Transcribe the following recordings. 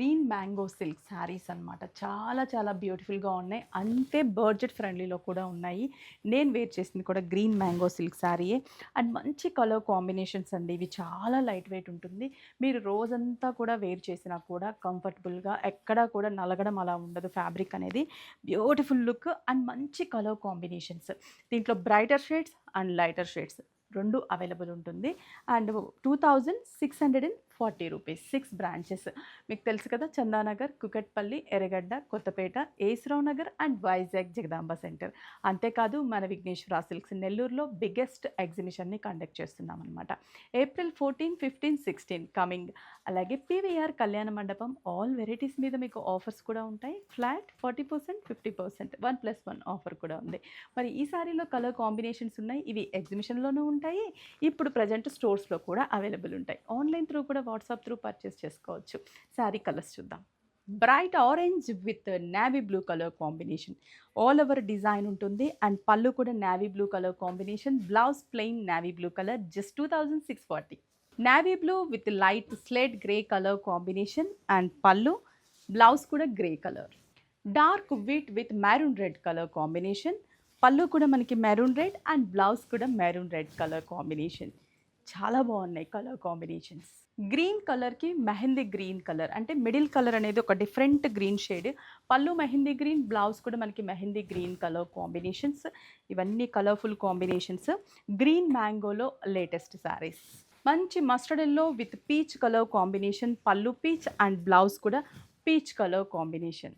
Green mango silk saris అనమాట. చాలా చాలా బ్యూటిఫుల్‌గా ఉన్నాయి. అంతే బడ్జెట్ ఫ్రెండ్లీలో కూడా ఉన్నాయి. నేను వేర్ చేసింది కూడా గ్రీన్ మ్యాంగో సిల్క్ శారీయే. అండ్ మంచి కలర్ కాంబినేషన్స్ అండి. ఇవి చాలా లైట్ వెయిట్ ఉంటుంది. మీరు రోజంతా కూడా వేర్ చేసినా కూడా కంఫర్టబుల్‌గా ఎక్కడా కూడా నలగడం అలా ఉండదు. ఫ్యాబ్రిక్ అనేది బ్యూటిఫుల్ లుక్ అండ్ మంచి కలర్ కాంబినేషన్స్. దీంట్లో brighter shades and lighter shades 2 available ఉంటుంది. And 2640 rupees 6 branches. మీకు తెలుసు కదా, చందానగర్, కుకట్పల్లి, ఎర్రగడ్డ, కొత్తపేట, ఏసరావు నగర్ అండ్ వైజాగ్ జగదాంబ సెంటర్. అంతేకాదు మన విఘ్నేశ్వర సిల్క్స్ నెల్లూరులో బిగ్గెస్ట్ ఎగ్జిబిషన్ని కండక్ట్ చేస్తున్నాం అనమాట. April 14, 15, 16 coming. అలాగే పీవీఆర్ కళ్యాణ మండపం ఆల్ వెరైటీస్ మీద మీకు ఆఫర్స్ కూడా ఉంటాయి. ఫ్లాట్ 40%, 50%, 1+1 ఆఫర్ కూడా ఉంది. మరి ఈ సారీలో కలర్ కాంబినేషన్స్ ఉన్నాయి. ఇవి ఎగ్జిబిషన్లోనూ ఉంటాయి. ఇప్పుడు ప్రజెంట్ స్టోర్స్లో కూడా అవైలబుల్ ఉంటాయి. ఆన్లైన్ త్రూ కూడా వాట్సాప్ త్రూ పర్చేస్ చేసుకోవచ్చు. శారీ కలర్స్ చూద్దాం. Bright orange with navy blue colour combination. All over design ఉంటుంది. అండ్ పళ్ళు కూడా navy blue colour combination. Blouse plain navy blue colour, just 2640. Navy blue with light slate grey colour combination. And పళ్ళు, blouse కూడా grey colour. Dark wheat with maroon red colour combination. పళ్ళు కూడా మనకి maroon red and blouse కూడా maroon red colour combination. చాలా బాగున్నాయి colour combinations. Green కలర్కి mehndi green colour, అంటే మిడిల్ కలర్ అనేది ఒక డిఫరెంట్ గ్రీన్ షేడ్. పళ్ళు మెహందీ గ్రీన్, బ్లౌజ్ కూడా మనకి మెహందీ గ్రీన్ కలర్ కాంబినేషన్స్. ఇవన్నీ కలర్ఫుల్ కాంబినేషన్స్. గ్రీన్ మ్యాంగోలో లేటెస్ట్ శారీస్. మంచి mustard yellow with peach colour combination. Pallu peach and blouse కూడా peach colour combination.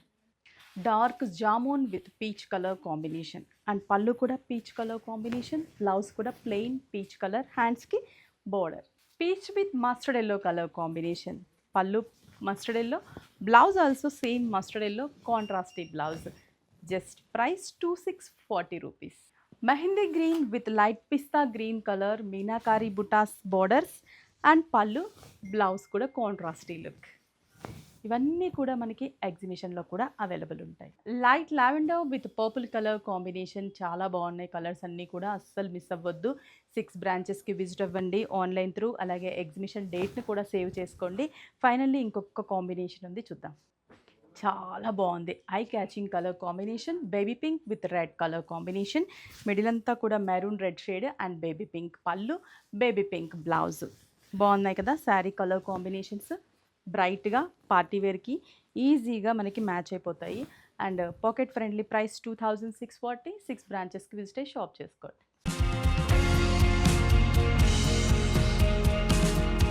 Dark jamun with peach colour combination. And pallu కూడా పీచ్ కలర్ కాంబినేషన్. బ్లౌజ్ కూడా plain peach colour, హ్యాండ్స్కి border. Peach with mustard yellow colour combination. Pallu mustard yellow, blouse also same mustard yellow కాంట్రాస్టీ blouse. Just price 2640 rupees. Mehndi green with light పిస్తా green colour, మీనాకారి బుటాస్ borders. And పళ్ళు, blouse కూడా కాంట్రాస్టీ look. ఇవన్నీ కూడా మనకి ఎగ్జిబిషన్లో కూడా అవైలబుల్ ఉంటాయి. Light lavender with purple colour combination. చాలా బాగున్నాయి కలర్స్ అన్నీ కూడా, అస్సలు మిస్ అవ్వద్దు. 6 బ్రాంచెస్కి విజిట్ అవ్వండి ఆన్లైన్ త్రూ. అలాగే ఎగ్జిబిషన్ డేట్ని కూడా సేవ్ చేసుకోండి. ఫైనల్లీ ఇంకొక కాంబినేషన్ ఉంది, చూద్దాం. చాలా బాగుంది. Eye catching colour combination. Baby pink with red colour combination. Middle అంతా కూడా maroon red shade and baby pink pallu, baby pink blouse. బాగున్నాయి కదా శారీ కలర్ కాంబినేషన్స్. బ్రైట్గా పార్టీ వేర్కి ఈజీగా మనకి మ్యాచ్ అయిపోతాయి. And pocket friendly. ప్రైస్ 2640. 6 బ్రాంచెస్కి విజిట్ అయ్యి షాప్ చేసుకోండి.